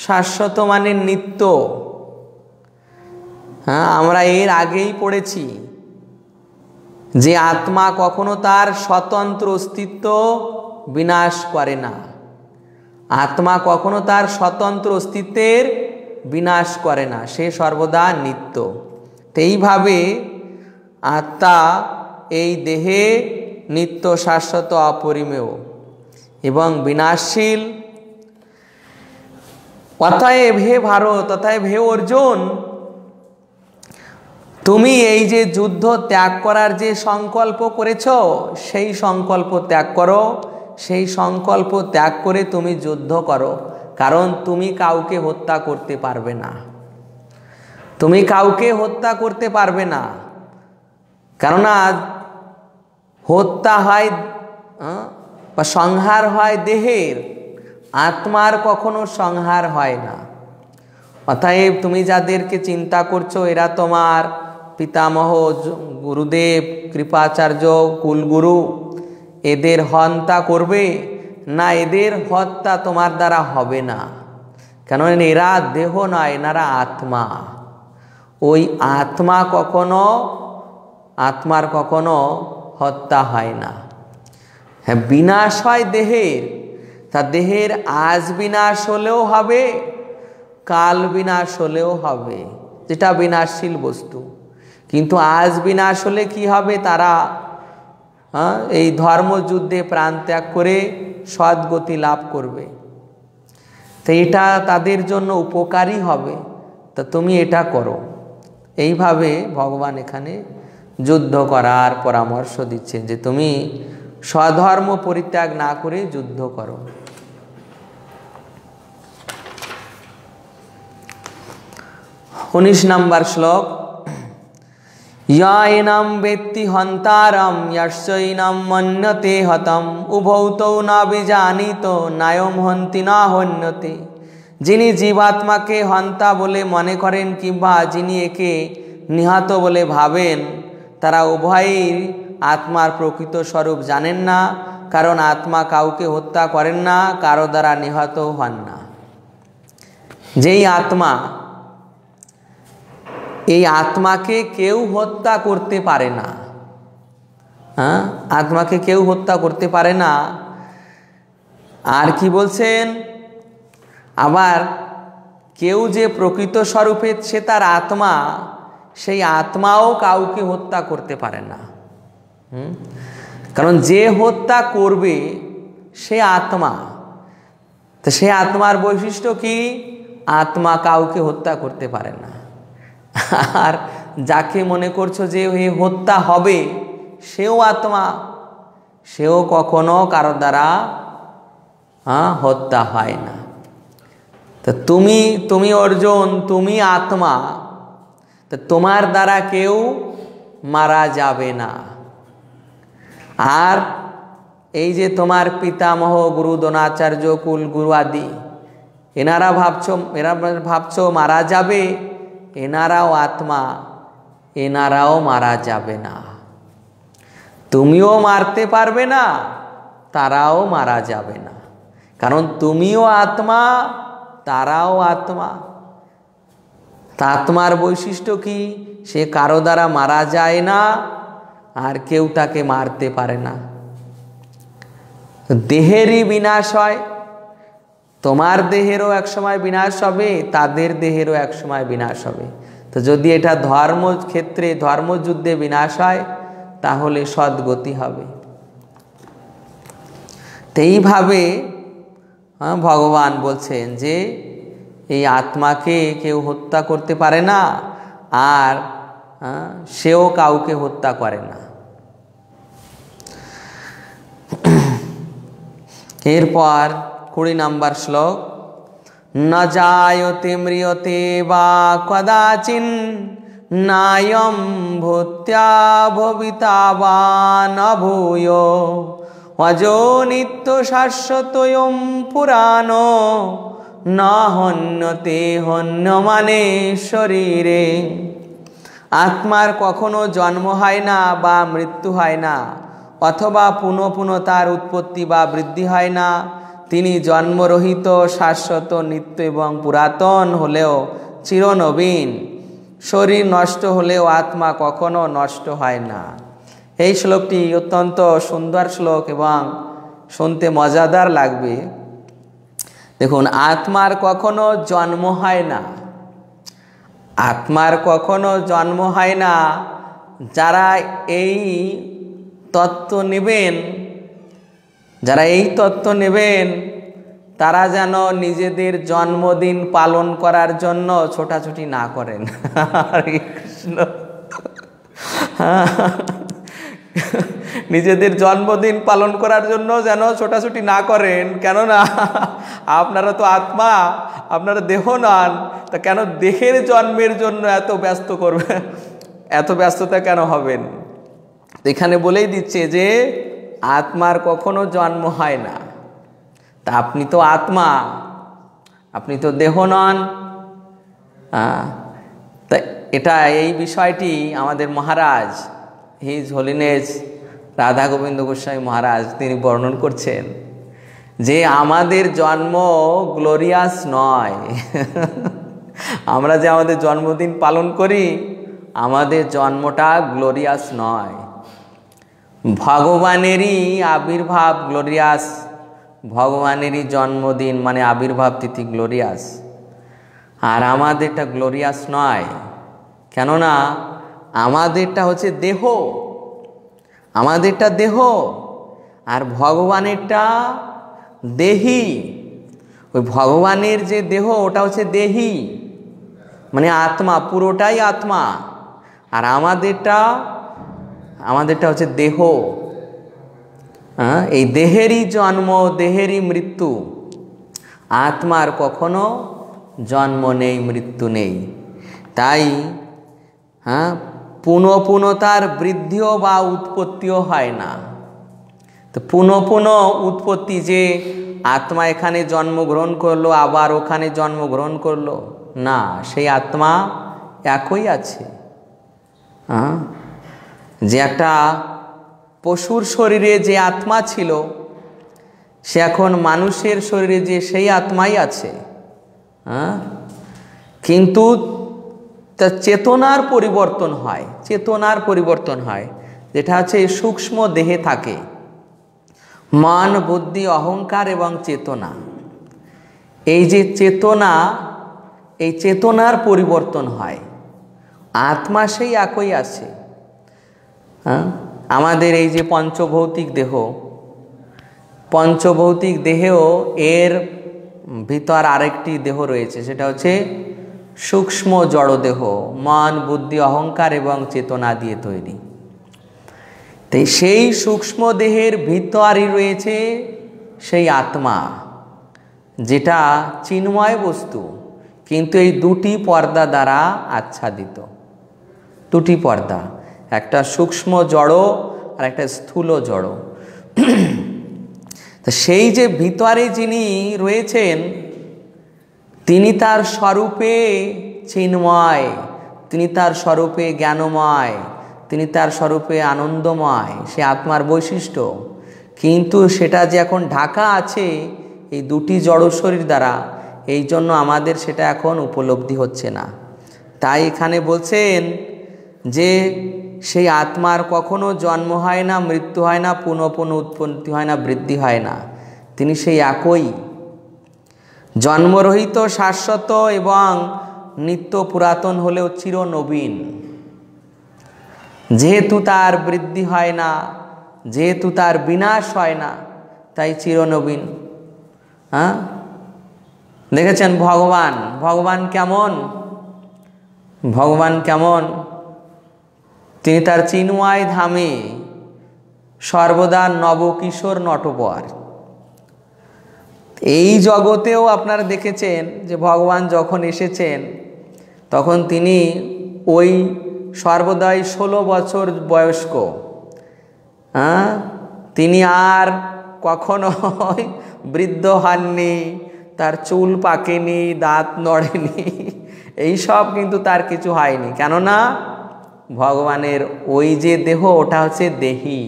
শাশ্বত মানে নিত্য। হ্যাঁ, আমরা এর আগেই পড়েছি যে আত্মা কখনো তার স্বতন্ত্র অস্তিত্ব বিনাশ করে না। আত্মা কখনো তার স্বতন্ত্র অস্তিত্বের বিনাশ করে না, সে সর্বদা নিত্য। তো এইভাবে আত্মা এই দেহে নিত্য, শাশ্বত, অপরিমেয় এবং বিনাশশীল। অতএব হে ভারত, অতএব হে অর্জুন, তুমি এই যে যুদ্ধ ত্যাগ করার যে সংকল্প করেছ, সেই সংকল্প ত্যাগ করো। সেই সংকল্প ত্যাগ করে তুমি যুদ্ধ করো, কারণ তুমি কাউকে হত্যা করতে পারবে না। তুমি কাউকে হত্যা করতে পারবে না, কেননা হত্যা হয় বা সংহার হয় দেহের, আত্মার কখনো সংহার হয় না। অতএব তুমি যাদেরকে চিন্তা করছো এরা তোমার পিতামহ, গুরুদেব, কৃপাচার্য, কুলগুরু, এদের হত্যা করবে না, এদের হত্যা তোমার দ্বারা হবে না, কেন এরা দেহ নয়, এনারা আত্মা। ওই আত্মা কখনো, আত্মার কখনো হত্যা হয় না। হ্যাঁ, বিনাশ হয় দেহের, তা দেহের আজ বিনাশ হলেও হবে, কাল বিনাশ হলেও হবে, যেটা বিনাশশীল বস্তু। কিন্তু আজ বিনাশ হলে কি হবে, তারা এই ধর্মযুদ্ধে প্রাণ ত্যাগ করে সদ্গতি লাভ করবে। তো এটা তাদের জন্য উপকারী হবে, তা তুমি এটা করো। এইভাবে ভগবান এখানে যুদ্ধ করার পরামর্শ দিচ্ছেন যে তুমি স্বধর্ম পরিত্যাগ না করে যুদ্ধ করো। 19 নম্বর শ্লোক। ইয়ায়নম বেত্তি হন্তারম যস্যৈনম মন্যতে হতম উভৌ তৌ ন বিজানিত নায়ম হন্তি না হন্যতে। যিনি জীবাত্মাকে হন্তা বলে মনে করেন কিংবা যিনি একে নিহত বলে ভাবেন, তারা উভয়ই আত্মার প্রকৃত স্বরূপ জানেন না, কারণ আত্মা কাউকে হত্যা করেন না, কারো দ্বারা নিহত হন না। যেই আত্মা, এই আত্মাকে কেউ হত্যা করতে পারে না। হ্যাঁ, আত্মাকে কেউ হত্যা করতে পারে না। আর কি বলছেন, আবার কেউ যে প্রকৃত স্বরূপে সে তার আত্মা, সেই আত্মাও কাউকে হত্যা করতে পারে না। কারণ যে হত্যা করবে সে আত্মা। তো সে আত্মার বৈশিষ্ট্য কি, আত্মা কাউকে হত্যা করতে পারে না। আর যাকে মনে করছো যে এ হত্যা হবে, সেও আত্মা, সেও কখনো কারো দ্বারা হত্যা হয় না। তো তুমি অর্জুন, তুমি আত্মা, তো তোমার দ্বারা কেউ মারা যাবে না। আর এই যে তোমার পিতামহ, গুরু, দ্রোণাচার্য, কুল গুরু আদি, এরা ভাবছো মারা যাবে, এনারাও আত্মা, এনারাও মারা যাবে না। তুমিও মারতে পারবে না, তারাও মারা যাবে না, কারণ তুমিও আত্মা, তারাও আত্মা। তা আত্মার বৈশিষ্ট্য কি? সে কারো দ্বারা মারা যায় না, আর কেউ তাকে মারতে পারে না। দেহেরই বিনাশ হয়, তোমার দেহেরও একসময় বিনাশ হবে, তাদের দেহেরও একসময় বিনাশ হবে। তো যদি এটা ধর্মক্ষেত্রে, ধর্মযুদ্ধে বিনাশ হয়, তাহলে সদ্গতি হবে। তো এইভাবে ভগবান বলছেন যে এই আত্মাকে কেউ হত্যা করতে পারে না, আর সেও কাউকে হত্যা করে না। এরপর 20 নম্বর শ্লোক, ন জায়তে ম্রিয়তে বা কদাচিন নায়ম ভূত্যা ভবিতা বা ন ভূয় অজো নিত্য শাশ্বতয়ম পুরাণো ন হন্যতে হন্যমানে শরীরে। আত্মার কখনো জন্ম হয় না বা মৃত্যু হয় না, অথবা পুনঃ পুনঃ তার উৎপত্তি বা বৃদ্ধি হয় না। তিনি জন্মরহিত, শাশ্বত, নিত্য এবং পুরাতন হলেও চিরনবীন। শরীর নষ্ট হলেও আত্মা কখনো নষ্ট হয় না। এই শ্লোকটি অত্যন্ত সুন্দর শ্লোক এবং শুনতে মজাদার লাগবে। দেখুন, আত্মার কখনো জন্ম হয় না, আত্মার কখনো জন্ম হয় না। যারা এই তত্ত্ব নেবেন, যারা এই তত্ত্ব নেবেন, তারা যেন নিজেদের জন্মদিন পালন করার জন্য ছোটাছুটি না করেন। হরে কৃষ্ণ। নিজেদের জন্মদিন পালন করার জন্য যেন ছোটাছুটি না করেন, কেননা আপনারা তো আত্মা, আপনারা দেহ নন। তা কেন দেহের জন্মের জন্য এত ব্যস্ত করবেন, এত ব্যস্ততা কেন হবেন? এখানে বলেই দিচ্ছে যে আত্মার কখনো জন্ম হয় না। তা আপনি তো আত্মা, আপনি তো দেহ নন। তা এটা, এই বিষয়টি আমাদের মহারাজ হিজ হোলিনেস রাধা গোবিন্দ গোস্বামী মহারাজ তিনি বর্ণন করছেন যে আমাদের জন্ম গ্লোরিয়াস নয়। আমরা যে আমাদের জন্মদিন পালন করি, আমাদের জন্মটা গ্লোরিয়াস নয়। ভগবানেরই আবির্ভাব গ্লোরিয়াস, ভগবানেরই জন্মদিন মানে আবির্ভাব তিথি গ্লোরিয়াস, আর আমাদেরটা গ্লোরিয়াস নয়। কেননা আমাদেরটা হচ্ছে দেহ, আমাদেরটা দেহ, আর ভগবানেরটা দেহি। ওই ভগবানের যে দেহ, ওটা হচ্ছে দেহি, মানে আত্মা, পুরোটাই আত্মা। আর আমাদেরটা হচ্ছে দেহ। এই দেহেরই জন্ম, দেহেরই মৃত্যু। আত্মার কখনো জন্ম নেই, মৃত্যু নেই। তাই পুনঃ পুনঃ তার বৃদ্ধিও বা উৎপত্তিও হয় না। তো পুনঃ পুনঃ উৎপত্তি, যে আত্মা এখানে জন্মগ্রহণ করলো আবার ওখানে জন্মগ্রহণ করলো, না, সেই আত্মা একই আছে। যে একটা পশুর শরীরে যে আত্মা ছিল, সে এখন মানুষের শরীরে যে সেই আত্মাই আছে। কিন্তু তার চেতনার পরিবর্তন হয়, চেতনার পরিবর্তন হয়, যেটা হচ্ছে সূক্ষ্ম দেহে থাকে। মন, বুদ্ধি, অহংকার এবং চেতনা, এই যে চেতনা, এই চেতনার পরিবর্তন হয়। আত্মা সেই একই আছে। আমাদের এই যে পঞ্চভৌতিক দেহ, পঞ্চভৌতিক দেহেও এর ভিতর আরেকটি দেহ রয়েছে, সেটা হচ্ছে সূক্ষ্ম জড়দেহ, মন, বুদ্ধি, অহংকার এবং চেতনা দিয়ে তৈরি। তাই সেই সূক্ষ্ম দেহের ভিতরই রয়েছে সেই আত্মা, যেটা চিন্ময় বস্তু, কিন্তু এই দুটি পর্দা দ্বারা আচ্ছাদিত। দুটি পর্দা, একটা সূক্ষ্ম জড় আর একটা স্থূল জড়। তো সেই যে ভিতরে যিনি রয়েছেন, তিনি তার স্বরূপে চিন্ময়, তিনি তার স্বরূপে জ্ঞানময়, তিনি তার স্বরূপে আনন্দময়, সে আত্মার বৈশিষ্ট্য। কিন্তু সেটা যে এখন ঢাকা আছে এই দুটি জড় শরীর দ্বারা, এই জন্য আমাদের সেটা এখন উপলব্ধি হচ্ছে না। তাই এখানে বলছেন যে সেই আত্মার কখনো জন্ম হয় না, মৃত্যু হয় না, পুনঃ পুনঃ উৎপত্তি হয় না, বৃদ্ধি হয় না। তিনি সেই একই, জন্মরহিত, শাশ্বত এবং নিত্য পুরাতন হলেও চিরনবীন। যেহেতু তার বৃদ্ধি হয় না, যেহেতু তার বিনাশ হয় না, তাই চিরনবীন। হ্যাঁ, দেখেছেন ভগবান, ভগবান কেমন, ভগবান কেমন? তিনি তার চিন্ময় ধামে সর্বদা নবকিশোর নটবর। এই জগতেও আপনারা দেখেছেন যে ভগবান যখন এসেছেন তখন তিনি ওই সর্বদাই 16 বছর বয়স্ক। হ্যাঁ, তিনি আর কখনো বৃদ্ধ হননি, তার চুল পাকেনি, দাঁত নড়েনি, এইসব কিন্তু তার কিছু হয়নি। কেননা ভগবানের ওই যে দেহ, ওটা হচ্ছে দেহি,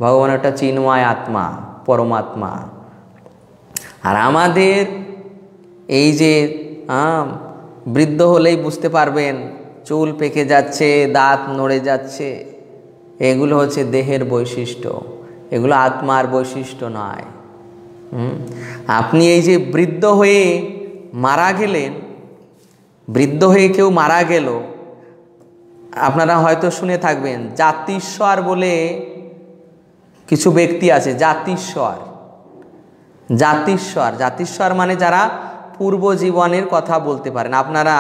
ভগবান ওটা চিন্ময় আত্মা, পরমাত্মা। আর আমাদের এই যে বৃদ্ধ হলেই বুঝতে পারবেন চুল পেকে যাচ্ছে, দাঁত নড়ে যাচ্ছে, এগুলো হচ্ছে দেহের বৈশিষ্ট্য, এগুলো আত্মার বৈশিষ্ট্য নয়। আপনি এই যে বৃদ্ধ হয়ে মারা গেলেন, বৃদ্ধ হয়ে কেউ মারা গেল, আপনারা হয়তো শুনে থাকবেন জাতিস্বর বলে কিছু ব্যক্তি আছে। জাতিস্বর, জাতিস্বর, জাতিস্বর মানে যারা পূর্ব জীবনের কথা বলতে পারেন। আপনারা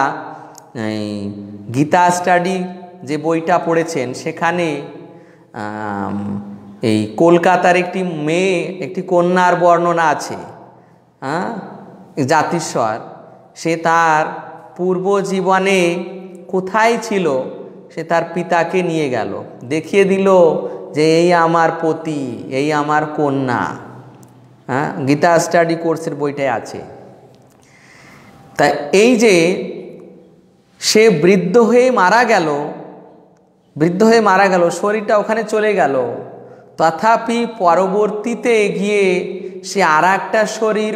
গীতা স্টাডি যে বইটা পড়েছেন সেখানে এই কলকাতার একটি মেয়ে, একটি কন্যার বর্ণনা আছে। হ্যাঁ, জাতিস্বর, সে তার পূর্ব জীবনে কোথায় ছিল সে তার পিতাকে নিয়ে গেল, দেখিয়ে দিল যে এই আমার পতি, এই আমার কন্যা। হ্যাঁ, গীতা স্টাডি কোর্সের বইটায় আছে। তা এই যে সে বৃদ্ধ হয়ে মারা গেল, বৃদ্ধ হয়ে মারা গেল, শরীরটা ওখানে চলে গেল, তথাপি পরবর্তীতে গিয়ে সে আর একটা শরীর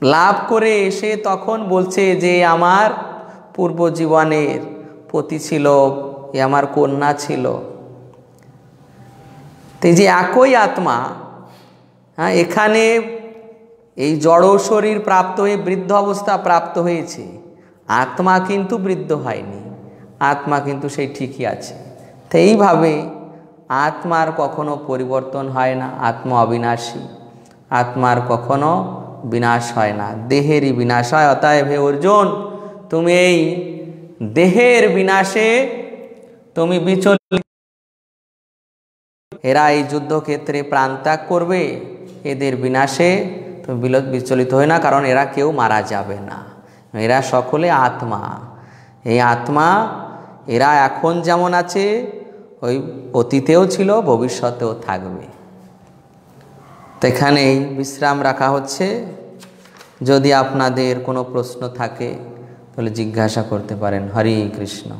লাভ করে সে তখন বলছে যে আমার পূর্ব জীবনের পতি ছিল, এ আমার কন্যা ছিল। তো এই যে একই আত্মা, হ্যাঁ, এখানে এই জড় শরীর প্রাপ্ত হয়ে বৃদ্ধ অবস্থা প্রাপ্ত হয়েছে, আত্মা কিন্তু বৃদ্ধ হয়নি, আত্মা কিন্তু সেই ঠিকই আছে। তো এইভাবে আত্মার কখনো পরিবর্তন হয় না, আত্মা অবিনাশী, আত্মার কখনো বিনাশ হয় না, দেহেরই বিনাশ হয়। অতএব হে অর্জুন, তুমি এই দেহের বিনাশে তুমি বিচলিত, এরা এই যুদ্ধক্ষেত্রে প্রাণত্যাগ করবে, এদের বিনাশে তুমি বিচলিত হয় না, কারণ এরা কেউ মারা যাবে না, এরা সকলে আত্মা। এই আত্মা, এরা এখন যেমন আছে ওই অতীতেও ছিল, ভবিষ্যতেও থাকবে। তো এখানেই বিশ্রাম রাখা হচ্ছে। যদি আপনাদের কোনো প্রশ্ন থাকে তাহলে জিজ্ঞাসা করতে পারেন। হরে কৃষ্ণ।